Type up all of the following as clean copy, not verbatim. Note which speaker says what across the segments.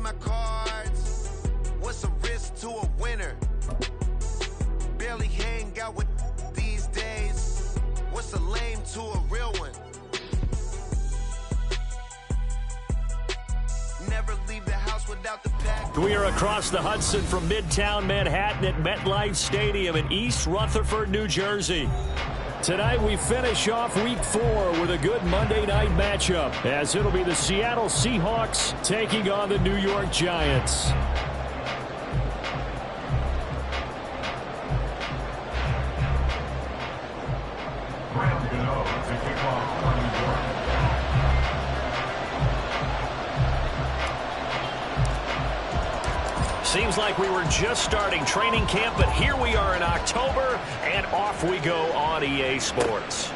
Speaker 1: my cards. What's a risk to a winner? Barely hang out with these days. What's a lame to a real one? Never leave the house without the pack.
Speaker 2: We are across the Hudson from Midtown Manhattan at MetLife Stadium in East Rutherford, New Jersey. Tonight we finish off Week 4 with a good Monday night matchup, as it'll be the Seattle Seahawks taking on the New York Giants. Seems like we were just starting training camp, but here we are in October, and off we go on EA Sports.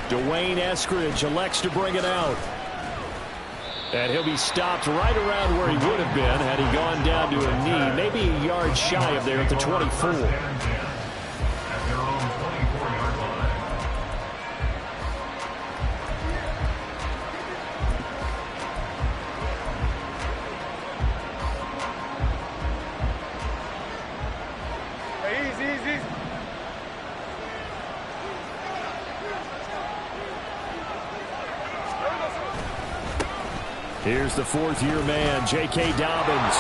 Speaker 2: Dwayne Eskridge elects to bring it out. And he'll be stopped right around where he would have been had he gone down to a knee, maybe a yard shy of there at the 24. Here's the fourth-year man, J.K. Dobbins.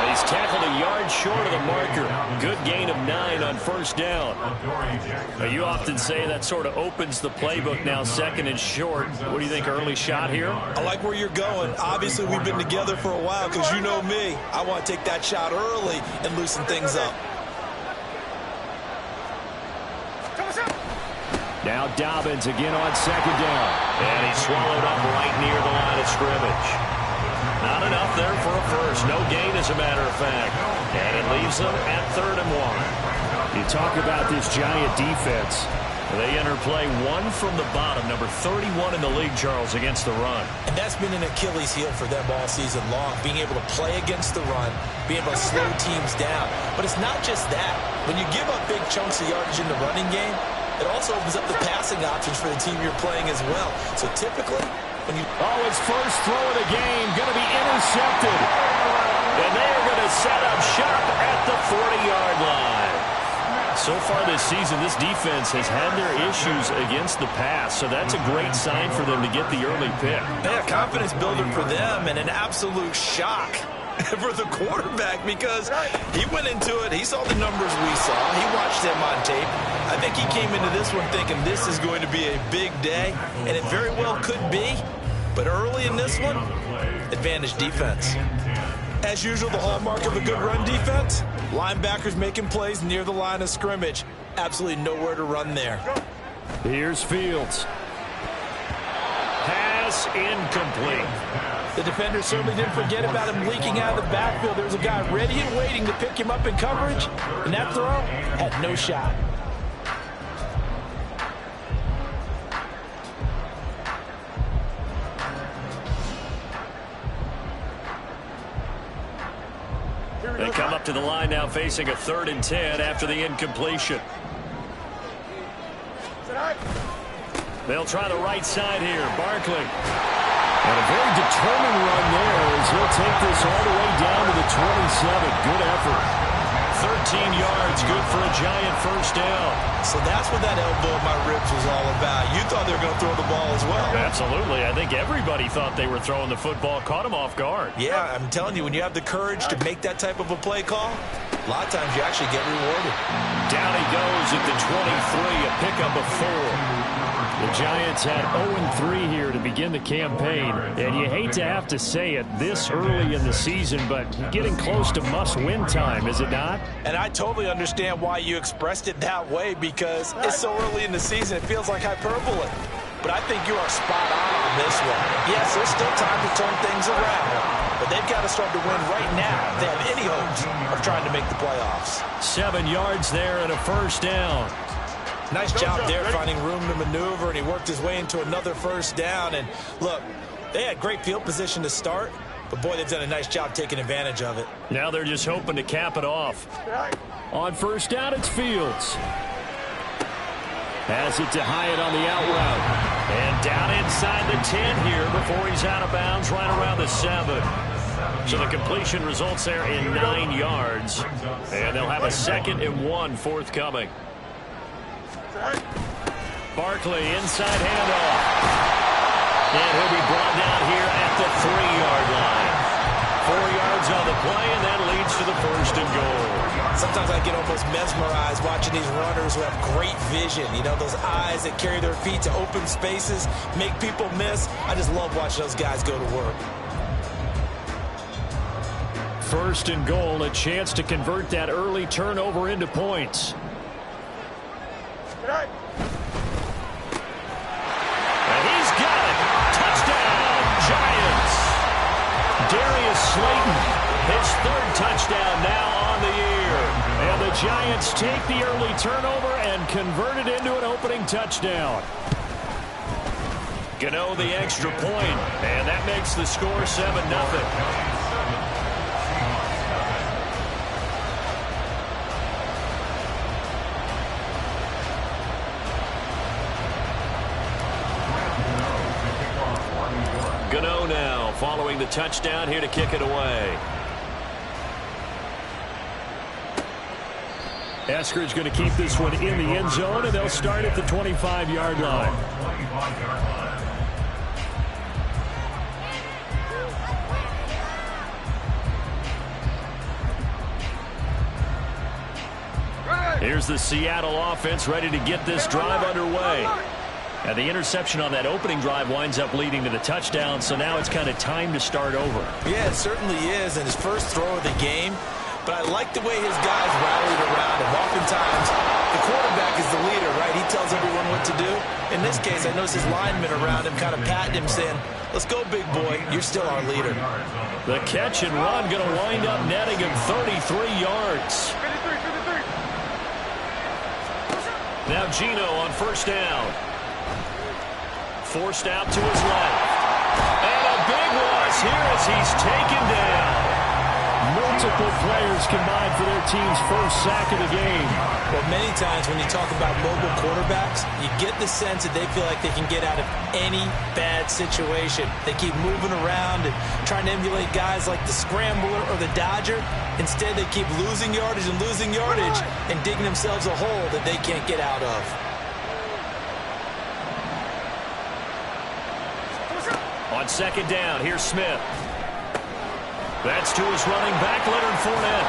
Speaker 2: He's tackled a yard short of the marker. Good gain of 9 on first down. You often say that sort of opens the playbook now, second and short. What do you think, early shot here?
Speaker 3: I like where you're going. Obviously, we've been together for a while because you know me. I want to take that shot early and loosen things up.
Speaker 2: Now Dobbins again on second down. And he's swallowed up right near the line of scrimmage. Not enough there for a first. No gain, as a matter of fact. And it leaves them at 3rd and 1. You talk about this Giant defense. They enter play 1 from the bottom, number 31 in the league, Charles, against the run.
Speaker 3: And that's been an Achilles heel for them all season long, being able to play against the run, being able to slow teams down. But it's not just that. When you give up big chunks of yardage in the running game, it also opens up the passing options for the team you're playing as well. So typically, when you...
Speaker 2: Oh, his first throw of the game going to be intercepted. And they're going to set up shop at the 40-yard line. So far this season, this defense has had their issues against the pass, so that's a great sign for them to get the early pick.
Speaker 3: Yeah, confidence builder for them and an absolute shock for the quarterback because he went into it. He saw the numbers we saw. He watched them on tape. I think he came into this one thinking this is going to be a big day, and it very well could be. But early in this one, advantage defense. As usual, the hallmark of a good run defense, linebackers making plays near the line of scrimmage. Absolutely nowhere to run there.
Speaker 2: Here's Fields. Pass incomplete.
Speaker 3: The defender certainly didn't forget about him leaking out of the backfield. There was a guy ready and waiting to pick him up in coverage, and that throw had no shot.
Speaker 2: They come up to the line now facing a 3rd and 10 after the incompletion. They'll try the right side here. Barkley. And a very determined run there as he'll take this all the way down to the 27. Good effort. 13 yards, good for a Giant first down.
Speaker 3: So that's what that elbow in my ribs was all about. You thought they were going to throw the ball as well.
Speaker 2: Absolutely. I think everybody thought they were throwing the football, caught him off guard.
Speaker 3: Yeah, I'm telling you, when you have the courage to make that type of a play call, a lot of times you actually get rewarded.
Speaker 2: Down he goes at the 23, a pickup of 4. The Giants had 0-3 here to begin the campaign, and you hate to have to say it this early in the season, but getting close to must-win time, is it not?
Speaker 3: And I totally understand why you expressed it that way, because it's so early in the season, it feels like hyperbole. But I think you are spot on this one. Yes, there's still time to turn things around, but they've got to start to win right now if they have any hopes of trying to make the playoffs.
Speaker 2: 7 yards there and a first down.
Speaker 3: Nice job there finding room to maneuver, and he worked his way into another first down. And look, they had great field position to start, but boy, they've done a nice job taking advantage of it.
Speaker 2: Now they're just hoping to cap it off. On first down, it's Fields. Has it to Hyatt on the out route. And down inside the 10 here before he's out of bounds right around the 7. So the completion results there in 9 yards. And they'll have a 2nd and 1 forthcoming. Barkley, inside handoff. And he'll be brought down here at the 3-yard line. 4 yards on the play, and that leads to the 1st and goal.
Speaker 3: Sometimes I get almost mesmerized watching these runners who have great vision. You know, those eyes that carry their feet to open spaces, make people miss. I just love watching those guys go to work.
Speaker 2: 1st and goal, a chance to convert that early turnover into points. And he's got it. Touchdown, Giants. Darius Slayton, his 3rd touchdown now on the year. And the Giants take the early turnover and convert it into an opening touchdown. Gano the extra point, and that makes the score 7-0. Gano now following the touchdown here to kick it away. Eskridge going to keep this one in the end zone, and they'll start at the 25-yard line. Here's the Seattle offense ready to get this drive underway. And the interception on that opening drive winds up leading to the touchdown, so now it's kind of time to start over.
Speaker 3: Yeah, it certainly is, and his first throw of the game. But I like the way his guys rallied around him. Oftentimes, the quarterback is the leader, right? He tells everyone what to do. In this case, I noticed his linemen around him kind of patting him, saying, let's go, big boy. You're still our leader.
Speaker 2: The catch and run going to wind up netting him 33 yards. Now Geno on 1st down. Forced out to his left. And a big loss here as he's taken down. Multiple players combined for their team's 1st sack of the game.
Speaker 3: Well, many times when you talk about mobile quarterbacks, you get the sense that they feel like they can get out of any bad situation. They keep moving around and trying to emulate guys like the Scrambler or the Dodger. Instead, they keep losing yardage and digging themselves a hole that they can't get out of.
Speaker 2: On 2nd down, here's Smith. That's to his running back, Leonard Fournette.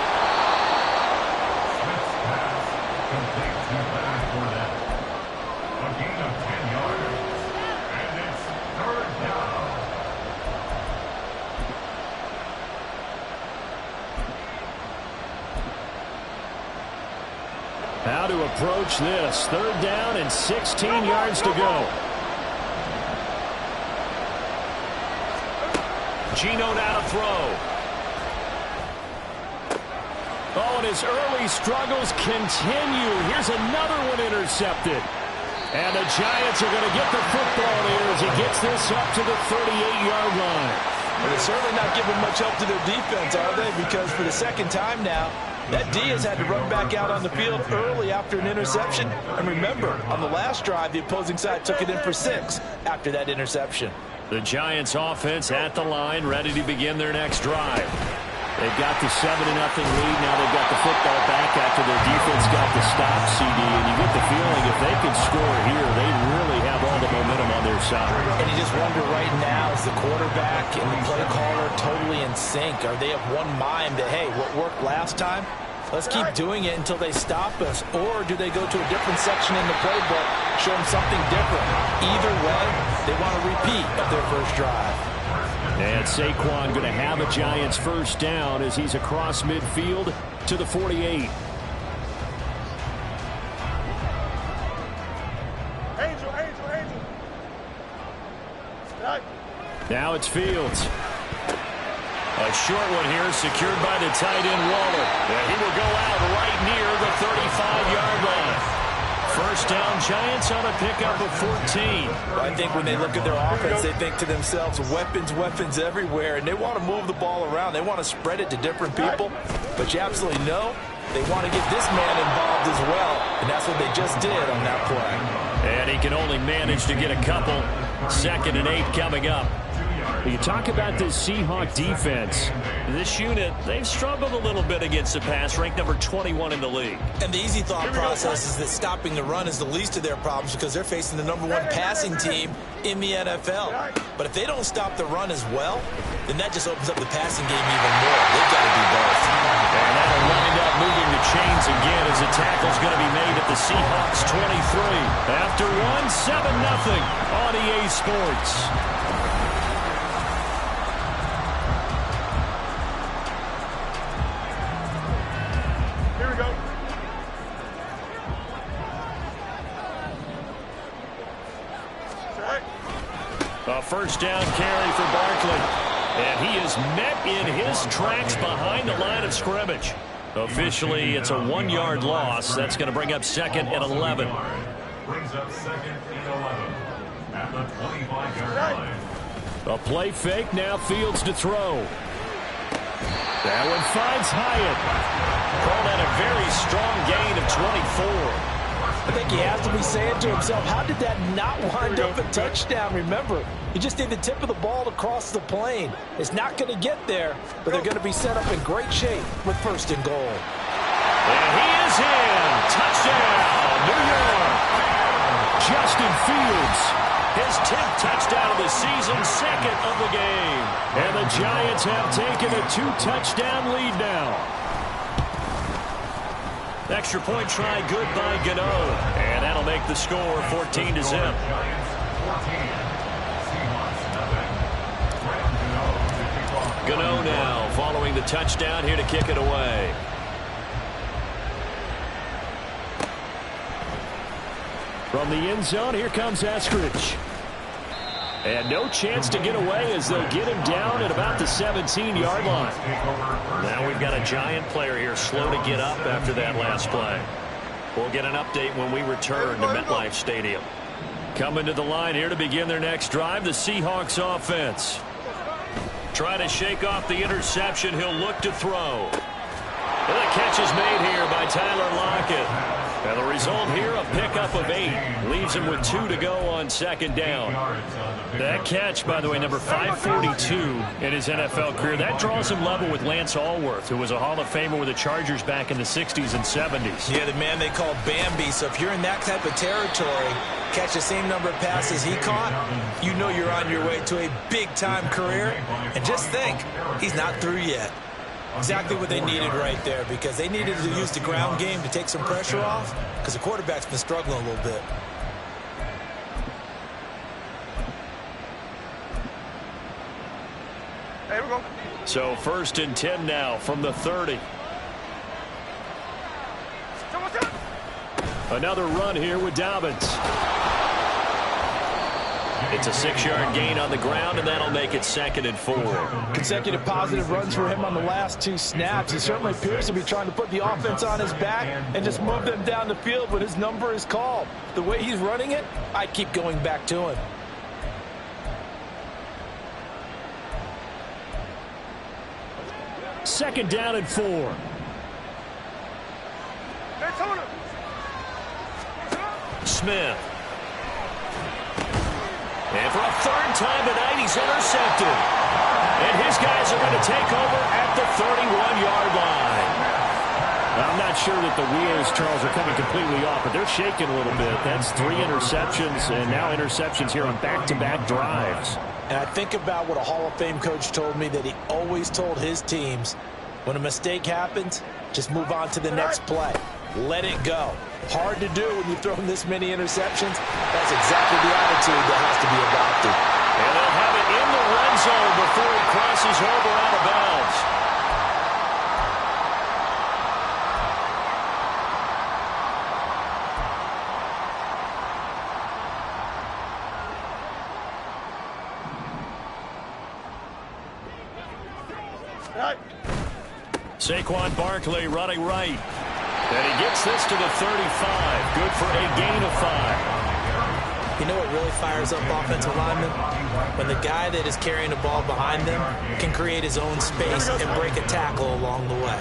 Speaker 2: How to approach this. 3rd down and 16 yards to go. Geno now to throw. Oh, and his early struggles continue. Here's another one intercepted. And the Giants are going to get the football here as he gets this up to the 38-yard line.
Speaker 3: Well, they're certainly not giving much help to their defense, are they? Because for the 2nd time now, that D has had to run back out on the field early after an interception. And remember, on the last drive, the opposing side took it in for 6 after that interception.
Speaker 2: The Giants offense at the line, ready to begin their next drive. They've got the 7-0 lead. Now they've got the football back after their defense got the stop, CD. And you get the feeling if they can score here, they really have all the momentum on their side.
Speaker 3: And you just wonder right now, is the quarterback and the play caller totally in sync? Are they of one mind that, hey, what worked last time, let's keep doing it until they stop us? Or do they go to a different section in the playbook, show them something different? Either way, they want a repeat of their first drive.
Speaker 2: And Saquon going to have a Giants 1st down as he's across midfield to the 48.
Speaker 4: Angel.
Speaker 2: Now it's Fields. A short one here secured by the tight end Waller. And he will go out right near the 35-yard line. 1st down, Giants on a pickup of 14.
Speaker 3: I think when they look at their offense, they think to themselves, weapons everywhere, and they want to move the ball around. They want to spread it to different people, but you absolutely know they want to get this man involved as well, and that's what they just did on that play.
Speaker 2: And he can only manage to get a couple. 2nd and 8 coming up. You talk about this Seahawk defense. This unit, they've struggled a little bit against the pass, ranked number 21 in the league.
Speaker 3: And the easy thought process is that stopping the run is the least of their problems because they're facing the #1 passing team in the NFL. But if they don't stop the run as well, then that just opens up the passing game even more. They've got to do both.
Speaker 2: And that'll wind up moving the chains again as the tackle's going to be made at the Seahawks 23. After one, 7-0 on EA Sports. A first down carry for Barkley. And he is met in his tracks behind the line of scrimmage. Officially, it's a 1-yard loss. That's going to bring up 2nd and 11.
Speaker 4: Brings up 2nd and 11 at the 25-yard line.
Speaker 2: A play fake, now Fields to throw. That one finds Hyatt. Call that a very strong gain of 24.
Speaker 5: I think he has to be saying to himself, how did that not wind up a touchdown? Remember, he just did the tip of the ball to cross the plane. It's not going to get there, but they're going to be set up in great shape with 1st and goal.
Speaker 2: And he is in. Touchdown, New York. Justin Fields, his 10th touchdown of the season, 2nd of the game. And the Giants have taken a 2-touchdown lead now. Extra point try good by Gano. And that'll make the score 14-0. Gano now following the touchdown here to kick it away. From the end zone, here comes Eskridge. And no chance to get away as they'll get him down at about the 17-yard line. Now we've got a Giant player here slow to get up after that last play. We'll get an update when we return to MetLife Stadium. Coming to the line here to begin their next drive, the Seahawks offense. Trying to shake off the interception, he'll look to throw. And the catch is made here by Tyler Lockett. And the result here, a pickup of 8. Leaves him with 2 to go on 2nd down. That catch, by the way, number 542 in his NFL career. That draws him level with Lance Allworth, who was a Hall of Famer with the Chargers back in the 60s and 70s.
Speaker 3: Yeah, the man they call Bambi. So if you're in that type of territory, catch the same number of passes he caught, you know you're on your way to a big-time career. And just think, he's not through yet. Exactly what they needed right there, because they needed to use the ground game to take some pressure off, because the quarterback's been struggling a little bit.
Speaker 6: Here we go.
Speaker 2: So 1st and 10 now from the 30. Another run here with Dobbins. It's a 6-yard gain on the ground, and that'll make it 2nd and 4.
Speaker 5: Consecutive positive runs for him on the last 2 snaps. He certainly appears to be trying to put the offense on his back and just move them down the field when his number is called. The way he's running it, I keep going back to him.
Speaker 2: Second down and 4. Smith. And for a 3rd time tonight, he's intercepted. And his guys are going to take over at the 31-yard line. I'm not sure that the wheels, Charles, are coming completely off, but they're shaking a little bit. That's 3 interceptions, and now interceptions here on back-to-back drives.
Speaker 5: And I think about what a Hall of Fame coach told me, that he always told his teams, when a mistake happens, just move on to the next play. Let it go. Hard to do when you've thrown this many interceptions. That's exactly the attitude that has to be adopted.
Speaker 2: And they'll have it in the red zone before he crosses over out of bounds. Saquon Barkley running right. And he gets this to the 35. Good for a gain of 5.
Speaker 3: You know what really fires up offensive linemen? When the guy that is carrying the ball behind them can create his own space and break a tackle along the way.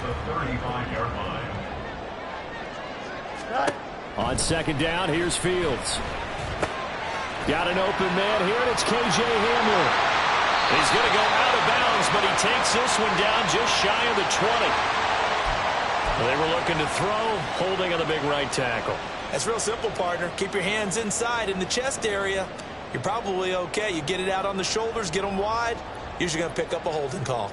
Speaker 2: On 2nd down, here's Fields. Got an open man here, and it's K.J. Hamler. He's He's going to go out of bounds, but he takes this one down just shy of the 20. They were looking to throw, holding on the big right tackle.
Speaker 5: That's real simple, partner. Keep your hands inside in the chest area. You're probably okay. You get it out on the shoulders, get them wide. Usually going to pick up a holding call.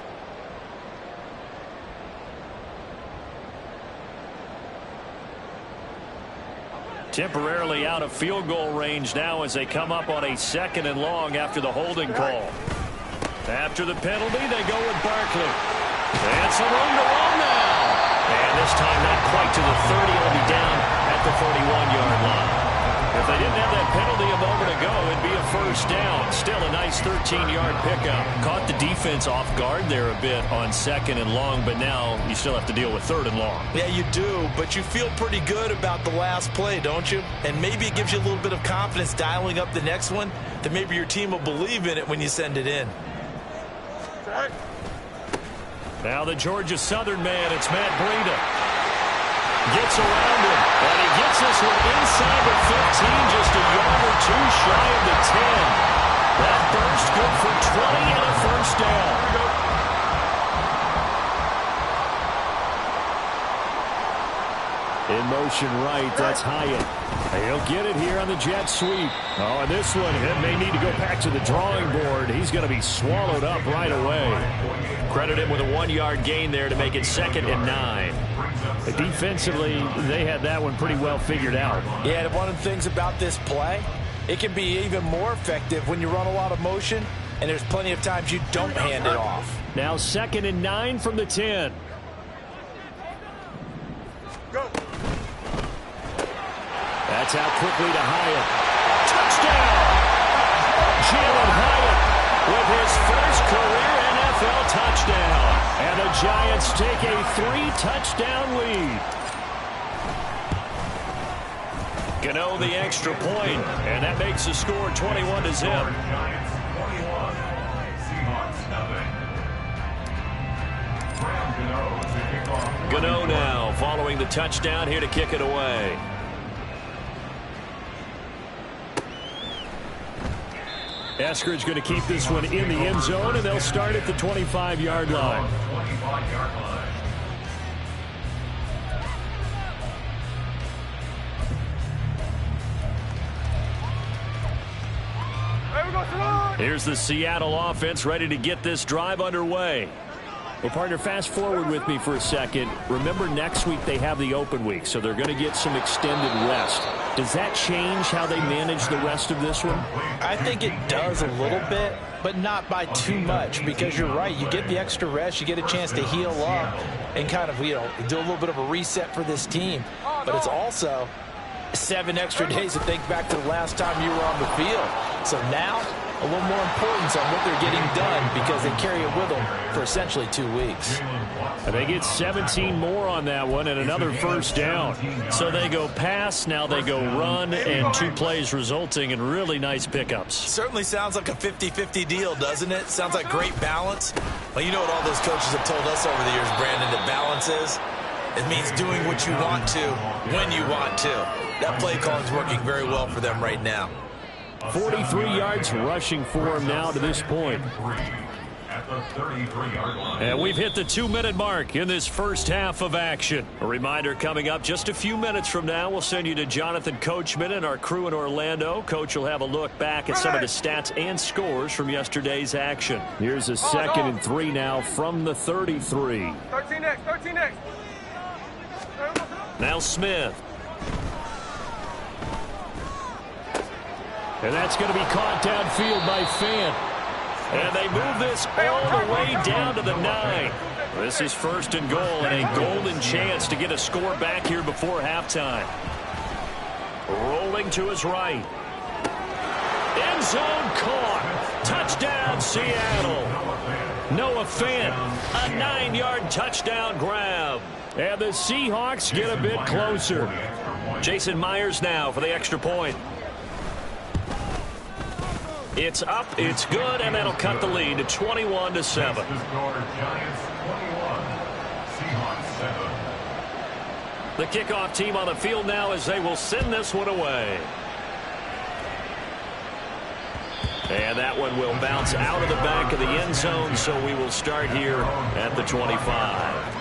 Speaker 2: Temporarily out of field goal range now as they come up on a 2nd and long after the holding call. After the penalty, they go with Barkley. And some room to run now. And this time not quite to the 30. It'll be down at the 31-yard line. If they didn't have that penalty a moment ago, it'd be a first down. Still a nice 13-yard pickup. Caught the defense off guard there a bit on 2nd and long, but now you still have to deal with 3rd and long.
Speaker 5: Yeah, you do, but you feel pretty good about the last play, don't you? And maybe it gives you a little bit of confidence dialing up the next one that maybe your team will believe in it when you send it in.
Speaker 2: Now the Georgia Southern man, it's Matt Breida. Gets around him, and he gets this one inside the 15, just a yard or two shy of the 10. That burst good for 20 and a first down. In motion right, that's Hyatt. He'll get it here on the jet sweep. Oh, and this one, it may need to go back to the drawing board. He's going to be swallowed up right away. Credit him with a 1-yard gain there to make it 2nd and 9. Defensively, they had that one pretty well figured out.
Speaker 5: Yeah, and one of the things about this play, it can be even more effective when you run a lot of motion, and there's plenty of times you don't hand it off.
Speaker 2: Now 2nd and 9 from the 10.
Speaker 5: Go.
Speaker 2: That's out quickly to Hyatt. Touchdown! Jalen Hyatt with his first career NFL touchdown. And the Giants take a 3-touchdown lead. Gano the extra point, and that makes the score 21-0. Gano now following the touchdown here to kick it away. Eskridge going to keep this one in the end zone, and they'll start at the 25-yard line. Here's the Seattle offense ready to get this drive underway. Well, partner, fast forward with me for a second. Remember, next week they have the open week, so they're going to get some extended rest. Does that change how they manage the rest of this one?
Speaker 5: I think it does a little bit, but not by too much, because you're right. You get the extra rest, you get a chance to heal up and kind of, do a little bit of a reset for this team. But it's also 7 extra days to think back to the last time you were on the field. So now, a little more importance on what they're getting done because they carry it with them for essentially 2 weeks.
Speaker 2: And they get 17 more on that one and another first down. So they go pass, now they go run, and 2 plays resulting in really nice pickups.
Speaker 5: Certainly sounds like a 50-50 deal, doesn't it? Sounds like great balance. Well, you know what all those coaches have told us over the years, Brandon, that balance is? It means doing what you want to when you want to. That play call is working very well for them right now.
Speaker 2: 43 yards rushing for him now to this point. And we've hit the 2-minute mark in this first half of action. A reminder coming up just a few minutes from now, we'll send you to Jonathan Coachman and our crew in Orlando. Coach will have a look back at some of the stats and scores from yesterday's action. Here's a 2nd and 3 now from the 33.
Speaker 6: 13 next.
Speaker 2: Now Smith. And that's going to be caught downfield by Fant. And they move this all the way down to the 9. This is 1st and goal and a golden chance to get a score back here before halftime. Rolling to his right. End zone caught. Touchdown, Seattle. Noah Fant, a 9-yard touchdown grab. And the Seahawks get a bit closer. Jason Myers now for the extra point. It's up, it's good, and that'll cut the lead to 21-7. The kickoff team on the field now as they will send this one away. And that one will bounce out of the back of the end zone, so we will start here at the 25.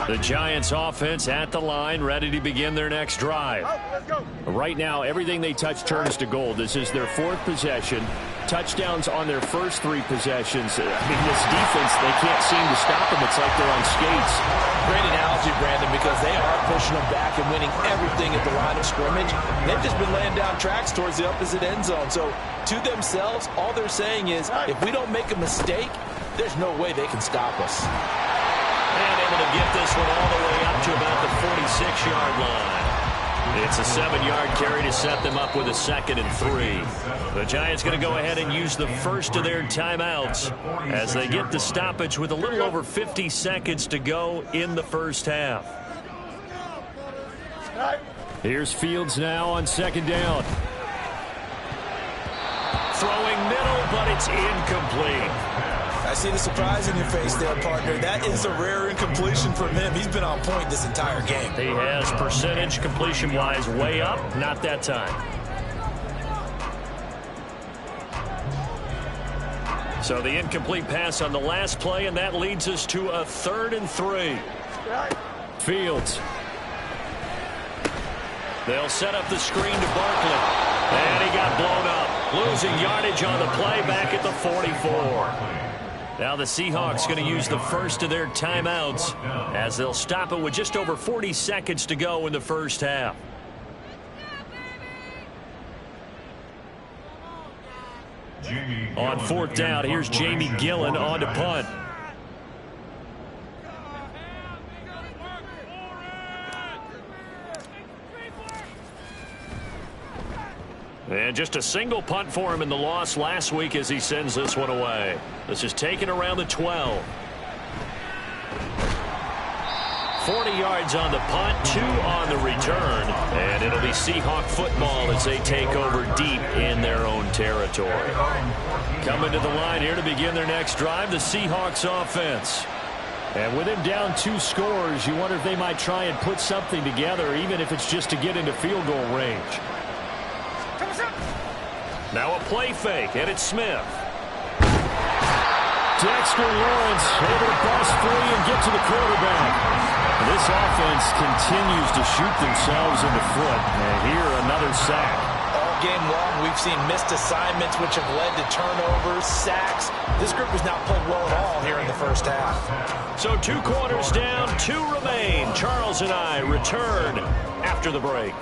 Speaker 2: The Giants offense at the line, ready to begin their next drive. Right now, everything they touch turns to gold. This is their 4th possession. Touchdowns on their first 3 possessions. I mean, this defense, they can't seem to stop them. It's like they're on skates.
Speaker 5: Great analogy, Brandon, because they are pushing them back and winning everything at the line of scrimmage. They've just been laying down tracks towards the opposite end zone. So, to themselves, all they're saying is, if we don't make a mistake, there's no way they can stop us.
Speaker 2: And able to get this one all the way up to about the 46-yard line. It's a 7-yard carry to set them up with a 2nd and 3. The Giants going to go ahead and use the first of their timeouts as they get the stoppage with a little over 50 seconds to go in the first half. Here's Fields now on 2nd down. Throwing middle, but it's incomplete.
Speaker 3: I see the surprise in your face there, partner. That is a rare incompletion from him. He's been on point this entire game.
Speaker 2: He has percentage completion-wise way up. Not that time. So the incomplete pass on the last play, and that leads us to a 3rd and 3. Fields. They'll set up the screen to Barkley. And he got blown up. Losing yardage on the play back at the 44. Now the Seahawks going to use the first of their timeouts as they'll stop it with just over 40 seconds to go in the first half. On 4th down, here's Jamie Gillen on to punt. And just a single punt for him in the loss last week as he sends this one away. This is taken around the 12. 40 yards on the punt, 2 on the return. And it'll be Seahawk football as they take over deep in their own territory. Coming to the line here to begin their next drive, the Seahawks offense. And with him down 2 scores, you wonder if they might try and put something together, even if it's just to get into field goal range. Now a play fake, and it's Smith. Dexter Lawrence able to bust free and get to the quarterback. This offense continues to shoot themselves in the foot. And here, another sack.
Speaker 5: All game long, we've seen missed assignments, which have led to turnovers, sacks. This group has not played well at all here in the first half.
Speaker 2: So 2 quarters down, 2 remain. Charles and I return after the break.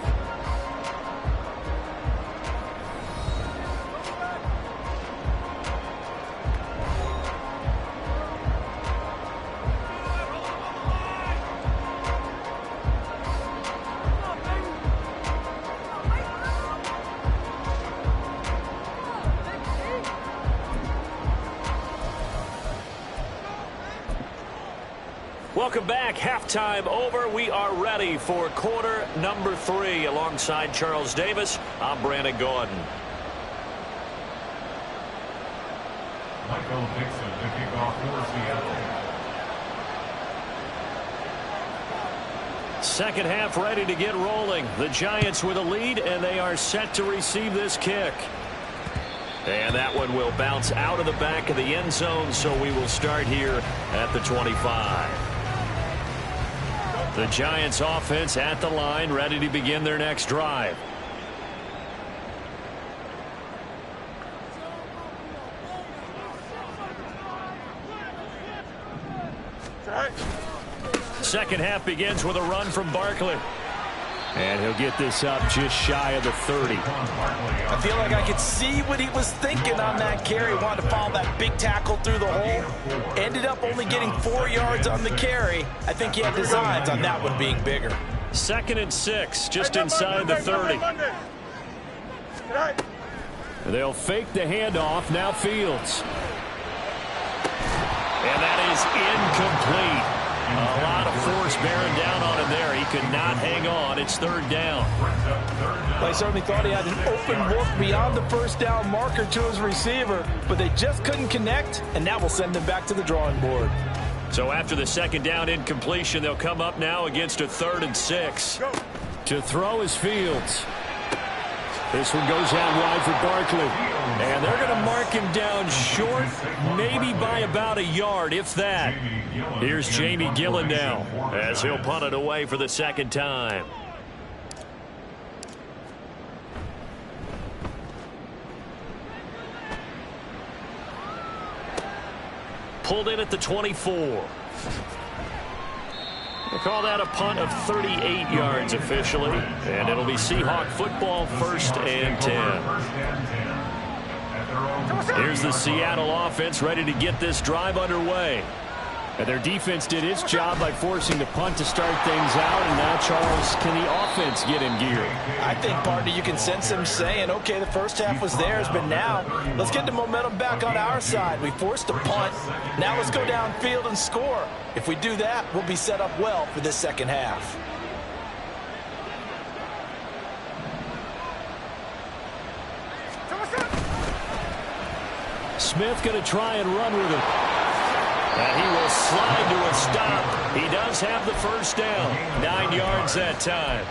Speaker 2: Welcome back. Halftime over. We are ready for quarter number 3. Alongside Charles Davis, I'm Brandon Gordon.
Speaker 4: Michael Dixon to kick off for Seattle.
Speaker 2: Second half ready to get rolling. The Giants with a lead, and they are set to receive this kick. And that one will bounce out of the back of the end zone, so we will start here at the 25. The Giants offense at the line, ready to begin their next drive. Second half begins with a run from Barkley. And he'll get this up just shy of the 30.
Speaker 5: I feel like I could see what he was thinking on that carry. Wanted to follow that big tackle through the hole. Ended up only getting 4 yards on the carry. I think he had designs on that one being bigger.
Speaker 2: 2nd and 6, just inside the 30. They'll fake the handoff. Now Fields. And that is incomplete. A lot of force bearing down on him there. He could not hang on. It's third down.
Speaker 5: Well, he certainly thought he had an open look beyond the first down marker to his receiver, but they just couldn't connect, and that will send them back to the drawing board.
Speaker 2: So after the second down incompletion, they'll come up now against a 3rd and 6.
Speaker 6: To throw is Fields. This one goes out wide for Barkley.
Speaker 2: And they're going to mark him down short, maybe by about a yard, if that. Here's Jamie Gillen now, as he'll punt it away for the second time. Pulled in at the 24. We'll call that a punt of 38 yards officially. And it'll be Seahawk football, 1st and 10. Here's the Seattle offense ready to get this drive underway.
Speaker 6: And their defense did its job by forcing the punt to start things out. And now, Charles, can the offense get in gear?
Speaker 5: I think, partner, you can sense them saying, okay, the first half was theirs, but now let's get the momentum back on our side. We forced a punt. Now let's go downfield and score. If we do that, we'll be set up well for this second half.
Speaker 6: Smith going to try and run with it.
Speaker 2: And he will slide to a stop. He does have the first down. 9 yards that time.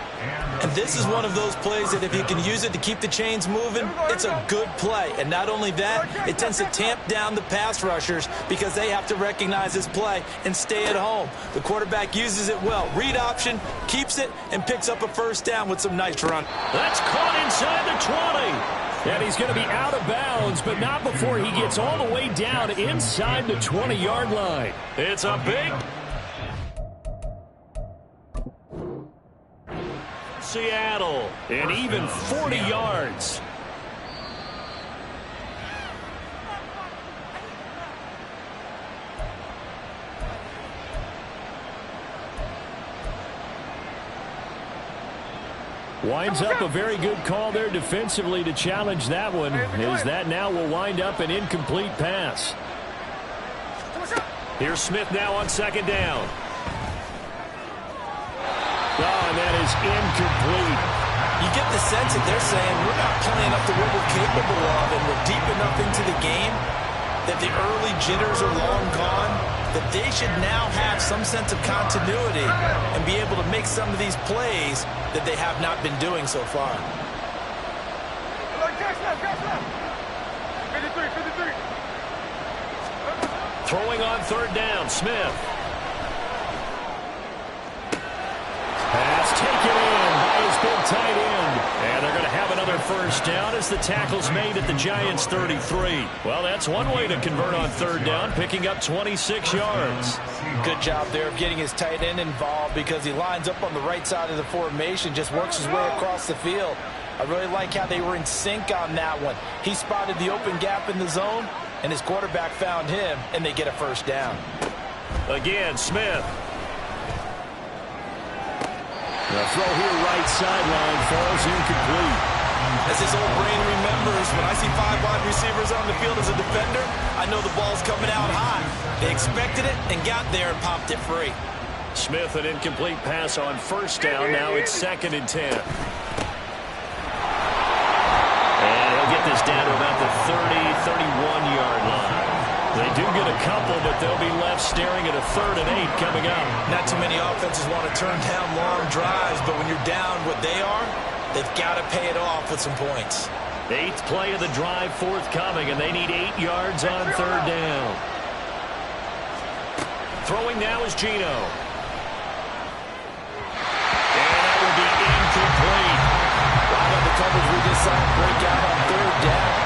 Speaker 5: And this is one of those plays that if you can use it to keep the chains moving, it's a good play. And not only that, it tends to tamp down the pass rushers because they have to recognize this play and stay at home. The quarterback uses it well. Read option, keeps it, and picks up a first down with some nice run.
Speaker 2: That's caught inside the 20.
Speaker 6: And he's going to be out of bounds, but not before he gets all the way down inside the 20-yard line.
Speaker 2: It's a big Seattle, and even 40 yards.
Speaker 6: Winds up a very good call there defensively to challenge that one, as that now will wind up an incomplete pass.
Speaker 2: Here's Smith now on second down.
Speaker 6: Oh, and that is incomplete.
Speaker 5: You get the sense that they're saying we're not playing up to what we're capable of, and we're deep enough into the game that the early jitters are long gone, that they should now have some sense of continuity and be able to make some of these plays that they have not been doing so far.
Speaker 2: Throwing on third down, Smith.
Speaker 6: Pass taken in by his big tight end.
Speaker 2: And they're going to have another first down as the tackle's made at the Giants' 33. Well, that's one way to convert on third down, picking up 26 yards.
Speaker 5: Good job there of getting his tight end involved because he lines up on the right side of the formation, just works his way across the field. I really like how they were in sync on that one. He spotted the open gap in the zone, and his quarterback found him, and they get a first down.
Speaker 2: Again, Smith.
Speaker 6: The throw here right sideline falls incomplete.
Speaker 5: As his old brain remembers, when I see 5 wide receivers on the field as a defender, I know the ball's coming out high. They expected it and got there and popped it free.
Speaker 2: Smith, an incomplete pass on first down. Now it's 2nd and 10. And he'll get this down to about the 30, 31-yard line. They do get a couple, but they'll be left staring at a 3rd and 8 coming up.
Speaker 5: Not too many offenses want to turn down long drives, but when you're down what they are, they've got to pay it off with some points.
Speaker 2: 8th play of the drive forthcoming, and they need 8 yards on third down. Throwing now is Geno. And that will be incomplete.
Speaker 5: Right on the coverage we just saw break out on third down.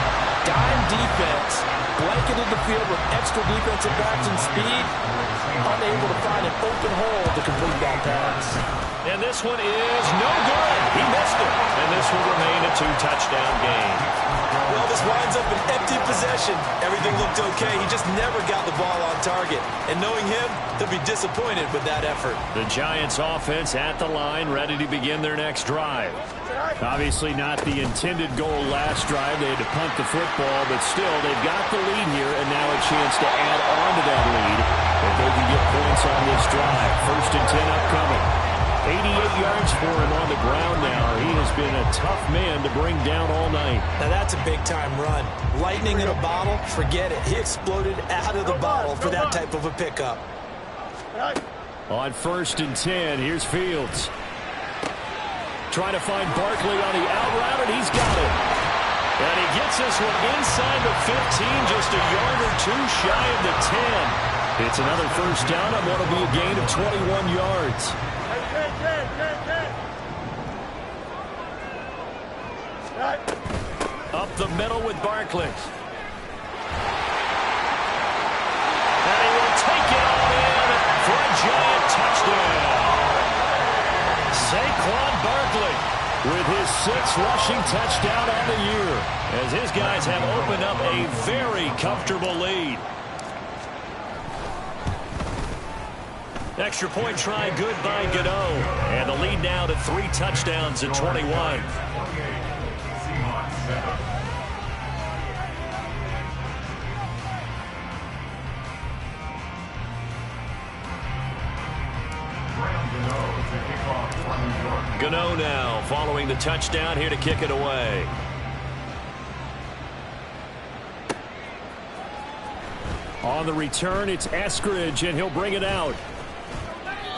Speaker 5: Dime defense, blanketed the field with extra defensive backs and speed, unable to find an open hole to complete that pass.
Speaker 2: And this one is no good. He missed it. And this will remain a 2-touchdown game.
Speaker 5: Well, this winds up an empty possession. Everything looked okay. He just never got the ball on target. And knowing him, they'll be disappointed with that effort.
Speaker 2: The Giants offense at the line, ready to begin their next drive.
Speaker 6: Obviously not the intended goal last drive. They had to punt the football, but still, they've got the lead here, and now it's chance to add on to that lead if they can get points on this drive. 1st and 10 upcoming. 88 yards for him on the ground now. He has been a tough man to bring down all night.
Speaker 5: Now that's a big-time run. Lightning in a bottle, forget it. He exploded out of the bottle for that type of a pickup.
Speaker 6: On 1st and 10, here's Fields. Trying to find Barkley on the out route, and he's got it. And he gets this one inside the 15, just a yard or two shy of the 10. It's another 1st down on what will be a gain of 21 yards. Up the middle with Barkley. And he will take it all in for a giant touchdown. Saquon Barkley with his 6th rushing touchdown on the year, as his guys have opened up a very comfortable lead. Extra point try good by Gano. And the lead now to 3 touchdowns at 21. Gano now following the touchdown here to kick it away. On the return, it's Eskridge, and he'll bring it out.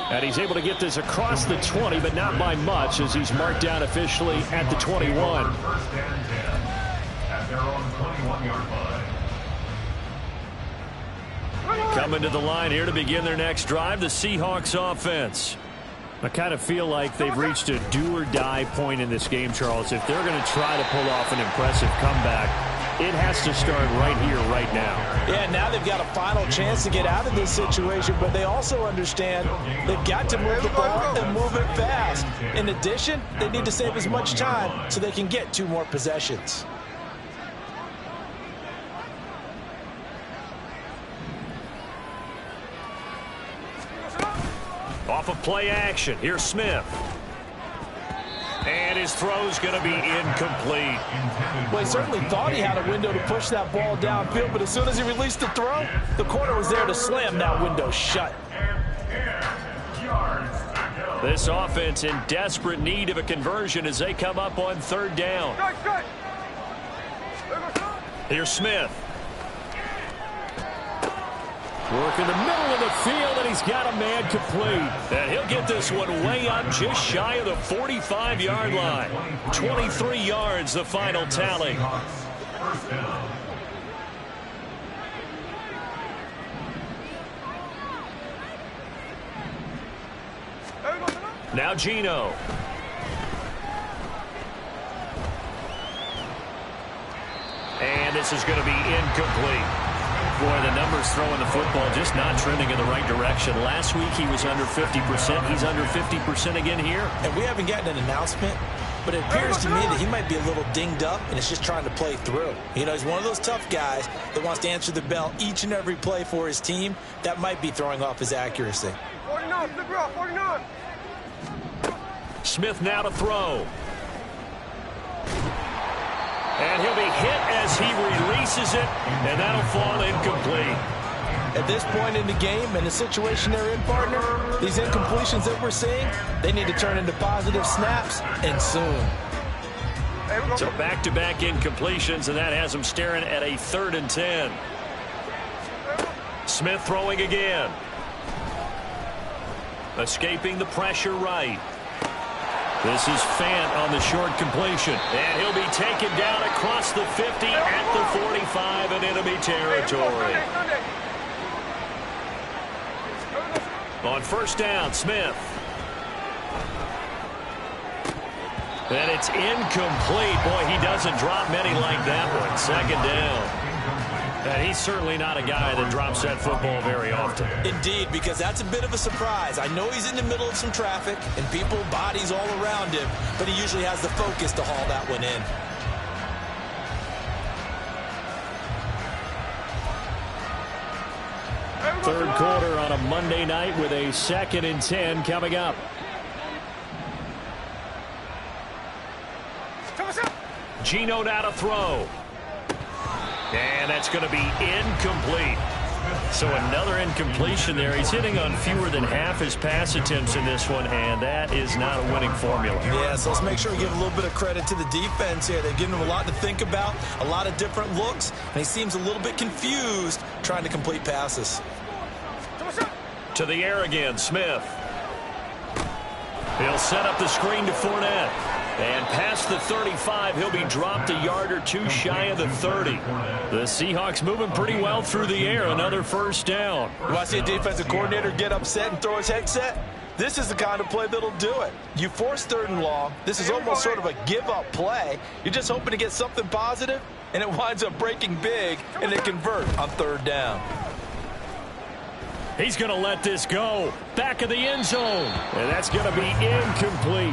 Speaker 6: And he's able to get this across the 20, but not by much, as he's marked down officially at the 21.
Speaker 4: 1st and 10 at their own 21-yard line.
Speaker 6: Coming to the line here to begin their next drive, the Seahawks offense. I kind of feel like they've reached a do-or-die point in this game, Charles. If they're going to try to pull off an impressive comeback, it has to start right here, right now.
Speaker 5: Yeah, now they've got a final chance to get out of this situation, but they also understand they've got to move the ball and move it fast. In addition, they need to save as much time so they can get 2 more possessions.
Speaker 6: Off of play action, here's Smith. And his throw's going to be incomplete.
Speaker 5: Well, he certainly thought he had a window to push that ball downfield, but as soon as he released the throw, the corner was there to slam that window shut.
Speaker 6: This offense in desperate need of a conversion as they come up on 3rd down. Here's Smith. Work in the middle of the field, and he's got a man complete. And he'll get this one way up just shy of the 45-yard line. 23 yards, the final tally. Now Geno. And this is going to be incomplete. Boy, the numbers throwing the football just not trending in the right direction. Last week he was under 50%. He's under 50% again here.
Speaker 5: And we haven't gotten an announcement, but it appears to me that he might be a little dinged up and is just trying to play through. You know, he's one of those tough guys that wants to answer the bell each and every play for his team. That might be throwing off his accuracy.
Speaker 7: 49, flip it off, 49.
Speaker 6: Smith now to throw. And he'll be hit as he releases it, and that'll fall incomplete.
Speaker 5: At this point in the game and the situation they're in, partner, these incompletions that we're seeing, they need to turn into positive snaps, and soon.
Speaker 6: So back-to-back incompletions, and that has them staring at a 3rd and 10. Smith throwing again. Escaping the pressure right. This is Fant on the short completion. And he'll be taken down across the 50 at the 45 in enemy territory. On 1st down, Smith. And it's incomplete. Boy, he doesn't drop many like that one. 2nd down. And he's certainly not a guy that drops that football very often.
Speaker 5: Indeed, because that's a bit of a surprise. I know he's in the middle of some traffic and people, bodies all around him, but he usually has the focus to haul that one in.
Speaker 6: Third quarter on a Monday night with a 2nd and 10 coming up. Geno now to throw. And that's going to be incomplete. So another incompletion there. He's hitting on fewer than half his pass attempts in this one, and that is not a winning formula.
Speaker 3: Yeah, so let's make sure we give a little bit of credit to the defense here. They've given him a lot to think about, a lot of different looks, and he seems a little bit confused trying to complete passes.
Speaker 6: To the air again, Smith. He'll set up the screen to Fournette. And past the 35, he'll be dropped a yard or two shy of the 30. The Seahawks moving pretty well through the air. Another first down.
Speaker 5: You want to see a defensive coordinator get upset and throw his headset? This is the kind of play that'll do it. You force 3rd and long. This is almost sort of a give-up play. You're just hoping to get something positive, and it winds up breaking big, and they convert on 3rd down.
Speaker 6: He's going to let this go. Back of the end zone. And that's going to be incomplete.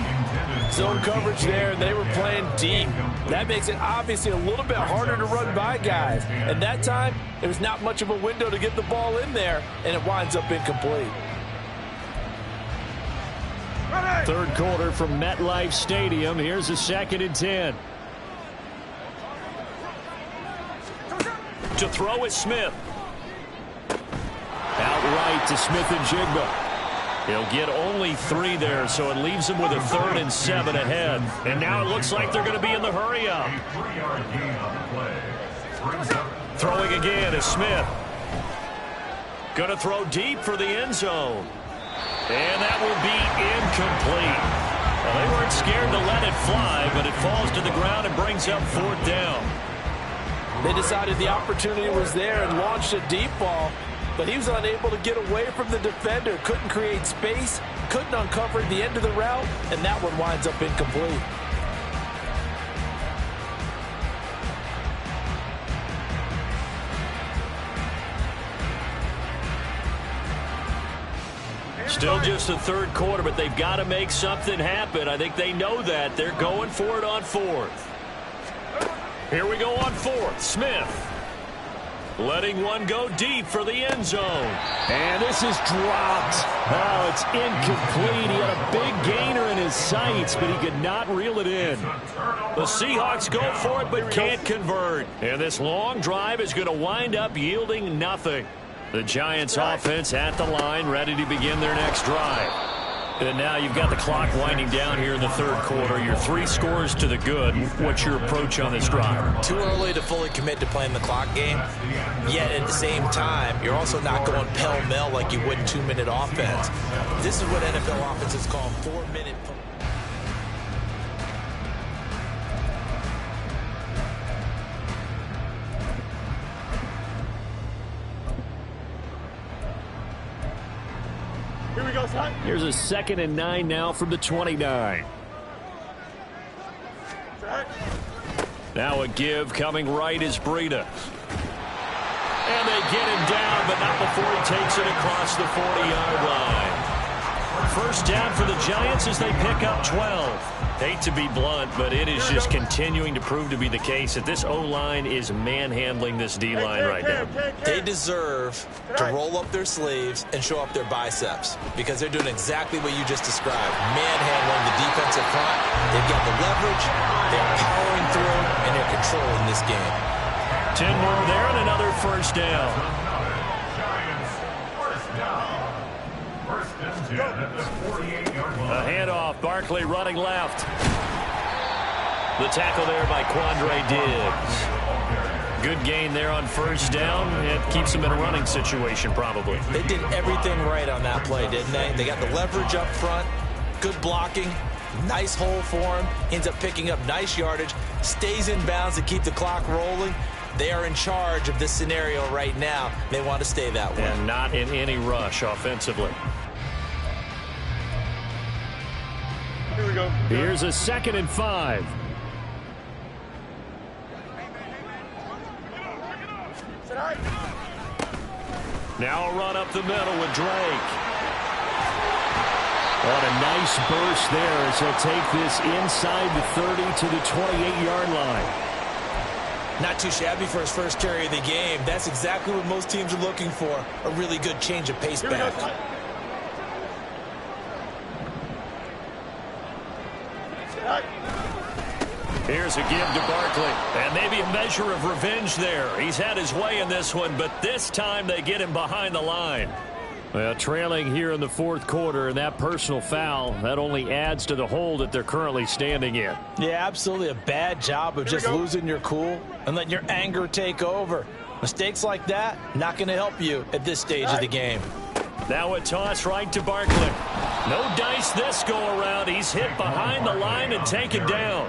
Speaker 5: Zone coverage there, and they were playing deep. That makes it obviously a little bit harder to run by guys. And that time, there was not much of a window to get the ball in there, and it winds up incomplete.
Speaker 6: 3rd quarter from MetLife Stadium. Here's a 2nd and 10. To throw is Smith. Outright to Smith-Njigba. He'll get only 3 there, so it leaves him with a 3rd and 7 ahead. And now it looks like they're going to be in the hurry-up. Throwing again is Smith. Going to throw deep for the end zone. And that will be incomplete. Well, they weren't scared to let it fly, but it falls to the ground and brings up 4th down.
Speaker 5: They decided the opportunity was there and launched a deep ball. But he was unable to get away from the defender, couldn't create space, couldn't uncover the end of the route, and that one winds up incomplete.
Speaker 6: Still just the 3rd quarter, but they've got to make something happen. I think they know that. They're going for it on 4th. Here we go on 4th. Smith. Letting one go deep for the end zone. And this is dropped. Oh, it's incomplete. He had a big gainer in his sights, but he could not reel it in. The Seahawks go for it, but can't convert. And this long drive is going to wind up yielding nothing. The Giants offense at the line, ready to begin their next drive. And now you've got the clock winding down here in the 3rd quarter. You're 3 scores to the good. What's your approach on this drive?
Speaker 5: Too early to fully commit to playing the clock game. Yet at the same time, you're also not going pell-mell like you would in 2-minute offense. This is what NFL offenses call 4-minute.
Speaker 7: Here we go, son.
Speaker 6: Here's a 2nd and 9 now from the 29. Now a give coming right is Breida. And they get him down, but not before he takes it across the 40-yard line. First down for the Giants as they pick up 12. Hate to be blunt, but it is just continuing to prove to be the case that this O-line is manhandling this D-line right now.
Speaker 5: They deserve to roll up their sleeves and show up their biceps because they're doing exactly what you just described. Manhandling the defensive front. They've got the leverage. They're powering through, and they're controlling this game.
Speaker 6: 10 more there and another first down. A handoff, Barkley running left. The tackle there by Quandre Diggs. Good gain there on first down. It keeps them in a running situation probably.
Speaker 5: They did everything right on that play, didn't they? They got the leverage up front, good blocking, nice hole for him, ends up picking up nice yardage, stays in bounds to keep the clock rolling. They are in charge of this scenario right now. They want to stay that way.
Speaker 6: And not in any rush offensively.
Speaker 7: Here we go.
Speaker 6: Here's a 2nd and 5. Now a run up the middle with Drake. What a nice burst there as he'll take this inside the 30 to the 28-yard line.
Speaker 5: Not too shabby for his first carry of the game. That's exactly what most teams are looking for, a really good change of pace back.
Speaker 6: Here's a give to Barkley. And maybe a measure of revenge there. He's had his way in this one, but this time they get him behind the line. Well, trailing here in the fourth quarter, and that personal foul, that only adds to the hole that they're currently standing in.
Speaker 5: Yeah, absolutely a bad job of just losing your cool and letting your anger take over. Mistakes like that, not going to help you at this stage of the game.
Speaker 6: Now a toss right to Barkley. No dice this go-around. He's hit behind the line and taken down.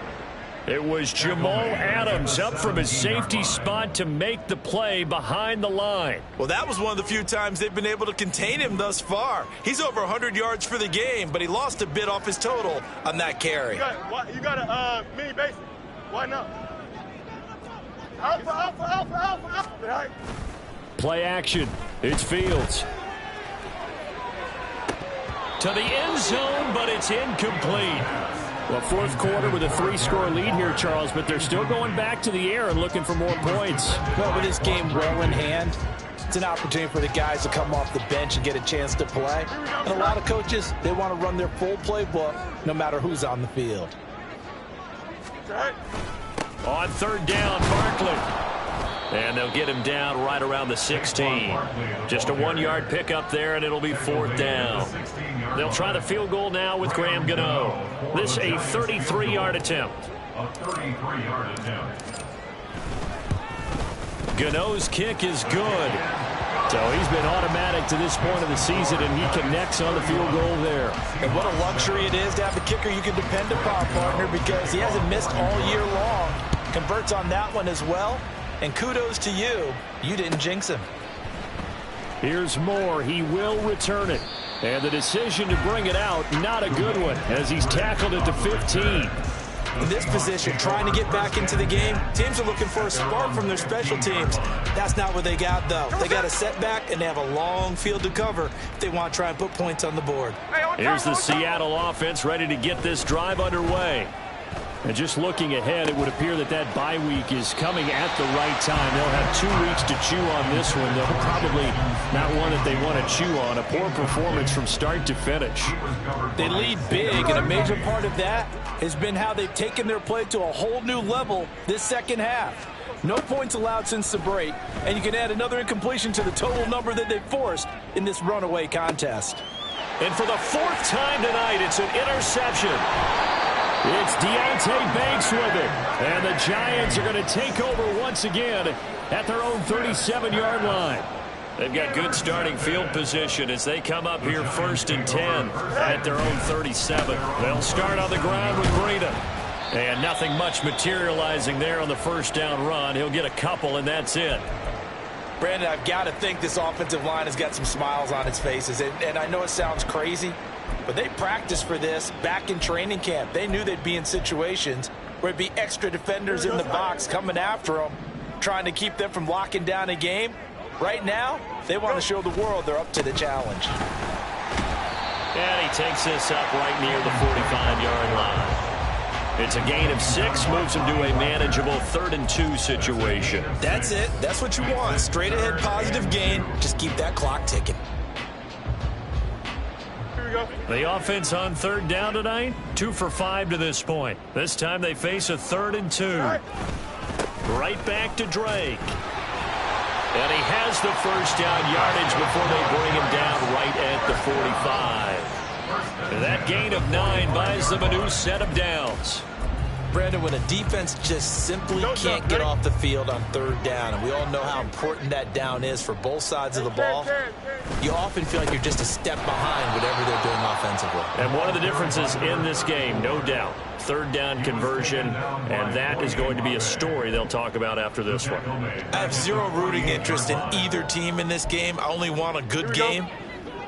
Speaker 6: It was Jamal Adams up from his safety spot to make the play behind the line.
Speaker 3: Well, that was one of the few times they've been able to contain him thus far. He's over 100 yards for the game, but he lost a bit off his total on that carry.
Speaker 7: You got a mini basic. Why not? Alpha.
Speaker 6: Play action. It's Fields. To the end zone, but it's incomplete. Well, fourth quarter with a 3-score lead here, Charles, but they're still going back to the air and looking for more points.
Speaker 5: Well, with this game well in hand, it's an opportunity for the guys to come off the bench and get a chance to play. And a lot of coaches, they want to run their full playbook no matter who's on the field.
Speaker 6: On third down, Barkley. And they'll get him down right around the 16. Just a 1-yard pickup there, and it'll be fourth down. They'll try the field goal now with Graham Gano. This a 33-yard attempt.
Speaker 4: A 33-yard attempt.
Speaker 6: Gano's kick is good. So he's been automatic to this point of the season, and he connects on the field goal there.
Speaker 5: And what a luxury it is to have a kicker you can depend upon, partner, because he hasn't missed all year long. Converts on that one as well. And kudos to you. You didn't jinx him.
Speaker 6: Here's Moore. He will return it. And the decision to bring it out, not a good one, as he's tackled at the 15.
Speaker 5: In this position, trying to get back into the game, teams are looking for a spark from their special teams. That's not what they got, though. They got a setback, and they have a long field to cover if they want to try and put points on the board.
Speaker 6: Here's the Seattle offense ready to get this drive underway. And just looking ahead, it would appear that that bye week is coming at the right time. They'll have 2 weeks to chew on this one. They'll probably not one that they want to chew on. A poor performance from start to finish.
Speaker 5: They lead big, and a major part of that has been how they've taken their play to a whole new level this second half. No points allowed since the break, and you can add another incompletion to the total number that they've forced in this runaway contest.
Speaker 6: And for the 4th time tonight, it's an interception. It's Deontay Banks with it. And the Giants are going to take over once again at their own 37-yard line. They've got good starting field position as they come up here 1st and 10 at their own 37. They'll start on the ground with Breida. And nothing much materializing there on the first down run. He'll get a couple, and that's it.
Speaker 5: Brandon, I've got to think this offensive line has got some smiles on its faces. And I know it sounds crazy, but they practiced for this back in training camp. They knew they'd be in situations where it'd be extra defenders in the box coming after them, trying to keep them from locking down a game. Right now, they want to show the world they're up to the challenge.
Speaker 6: And he takes this up right near the 45-yard line. It's a gain of 6, moves him to a manageable 3rd and 2 situation.
Speaker 5: That's it. That's what you want. Straight ahead positive gain. Just keep that clock ticking.
Speaker 6: The offense on 3rd down tonight, 2 for 5 to this point. This time they face a 3rd and 2. Right back to Drake. And he has the first down yardage before they bring him down right at the 45. That gain of 9 buys them a new set of downs.
Speaker 5: Brandon, when a defense just simply can't get off the field on 3rd down, and we all know how important that down is for both sides of the ball, you often feel like you're just a step behind whatever they're doing offensively.
Speaker 6: And one of the differences in this game, no doubt, 3rd down conversion, and that is going to be a story they'll talk about after this one.
Speaker 3: I have zero rooting interest in either team in this game. I only want a good game.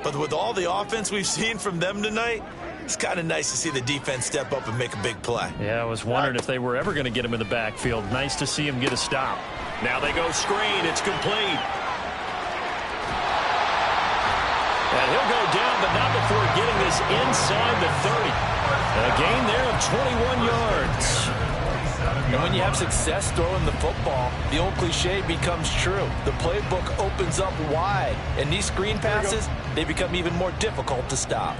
Speaker 3: But with all the offense we've seen from them tonight, it's kind of nice to see the defense step up and make a big play.
Speaker 6: Yeah, I was wondering if they were ever going to get him in the backfield. Nice to see him get a stop. Now they go screen. It's complete. And he'll go down, but not before getting this inside the 30. A gain there of 21 yards.
Speaker 5: And when you have success throwing the football, the old cliche becomes true. The playbook opens up wide, and these screen passes, they become even more difficult to stop.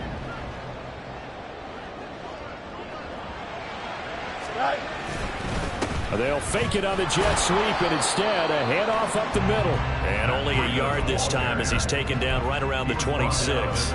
Speaker 6: They'll fake it on the jet sweep, and instead a handoff up the middle.
Speaker 2: And only a yard this time as he's taken down right around the 26.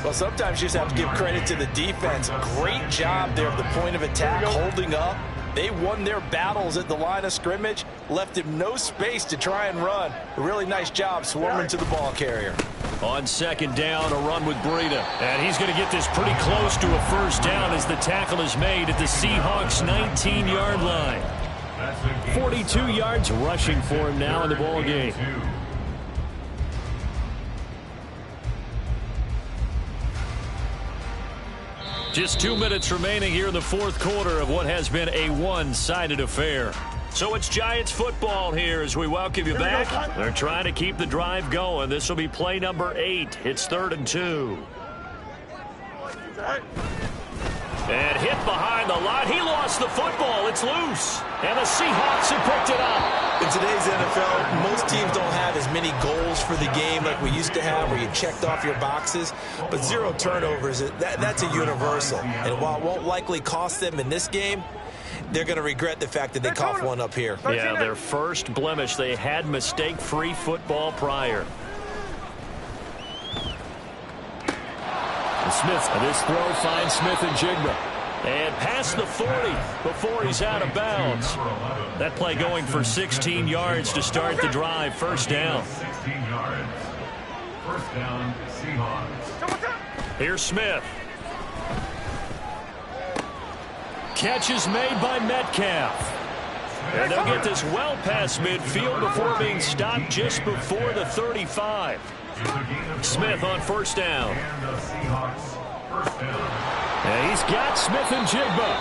Speaker 5: Well, sometimes you just have to give credit to the defense. Great job there at the point of attack, holding up. They won their battles at the line of scrimmage, left him no space to try and run. A really nice job swarming to the ball carrier.
Speaker 6: On second down, a run with Breida. And he's going to get this pretty close to a first down as the tackle is made at the Seahawks' 19-yard line. 42 yards rushing for him now in the ball game. Just 2 minutes remaining here in the fourth quarter of what has been a one-sided affair. So it's Giants football here as we welcome you back. They're trying to keep the drive going. This will be play number 8. It's 3rd and 2. And hit behind the line. He lost the football. It's loose. And the Seahawks have picked it up.
Speaker 5: In today's NFL, most teams don't have as many goals for the game like we used to have where you checked off your boxes. But 0 turnovers, that's a universal. And while it won't likely cost them in this game, they're going to regret the fact that they coughed one up here.
Speaker 6: Yeah, their first blemish. They had mistake-free football prior. And Smith, this throw finds Smith and Jigba. And past the 40 before he's out of bounds. That play going for 16 yards to start the drive. First down.
Speaker 4: 16 yards. First down, Seahawks.
Speaker 6: Here's Smith. Catch is made by Metcalf. And they'll get this well past midfield before being stopped just before the 35. Smith on first down.
Speaker 4: And the Seahawks, first down.
Speaker 6: And he's got Smith and Jigba.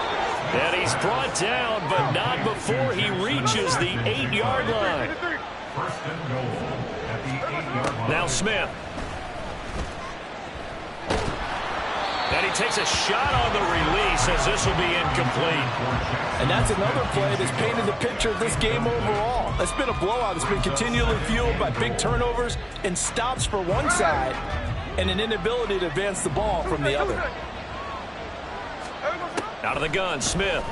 Speaker 6: And he's brought down, but not before he reaches the 8-yard line.
Speaker 4: First and goal at the 8-yard line.
Speaker 6: Now Smith. And he takes a shot on the release as this will be incomplete.
Speaker 5: And that's another play that's painted the picture of this game overall. It's been a blowout. It's been continually fueled by big turnovers and stops for one side and an inability to advance the ball from the other.
Speaker 6: Out of the gun, Smith.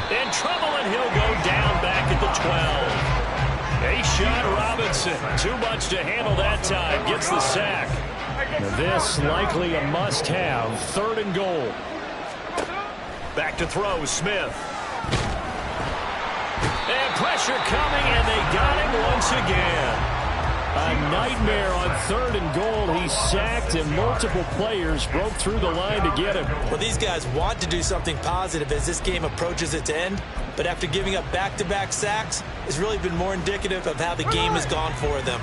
Speaker 6: In trouble, and he'll go down back at the 12. A-Shot Robinson. Too much to handle that time. Gets the sack. Now this likely a must-have. 3rd and goal. Back to throw, Smith. And pressure coming, and they got him once again. A nightmare on 3rd and goal. He sacked, and multiple players broke through the line to get him.
Speaker 5: Well, these guys want to do something positive as this game approaches its end, but after giving up back-to-back sacks, it's really been more indicative of how the game has gone for them.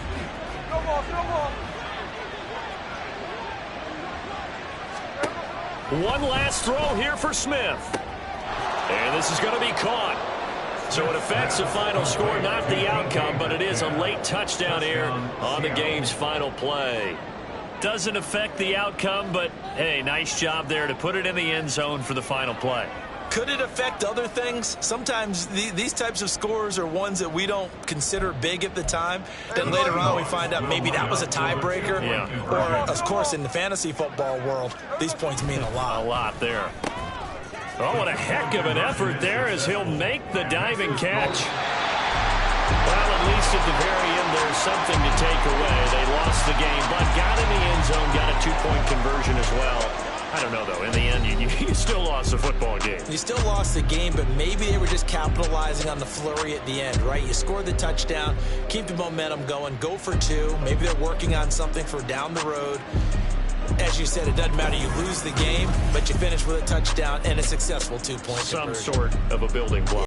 Speaker 6: One last throw here for Smith. And this is going to be caught. So it affects the final score, not the outcome, but it is a late touchdown here on the game's final play. Doesn't affect the outcome, but, hey, nice job there to put it in the end zone for the final play.
Speaker 5: Could it affect other things? Sometimes these types of scores are ones that we don't consider big at the time. Then later on we find out maybe that was a tiebreaker.
Speaker 6: Yeah.
Speaker 5: Or, of course, in the fantasy football world, these points mean a lot.
Speaker 6: A lot there. Oh, what a heck of an effort there as he'll make the diving catch. Well, at least at the very end, there's something to take away. They lost the game, but got in the end zone, got a 2-point conversion as well. I don't know, though. In the end, you still lost the football game.
Speaker 5: You still lost the game, but maybe they were just capitalizing on the flurry at the end, right? You score the touchdown, keep the momentum going, go for 2. Maybe they're working on something for down the road. As you said, it doesn't matter. You lose the game, but you finish with a touchdown and a successful 2-point conversion.
Speaker 6: Some sort of a building block.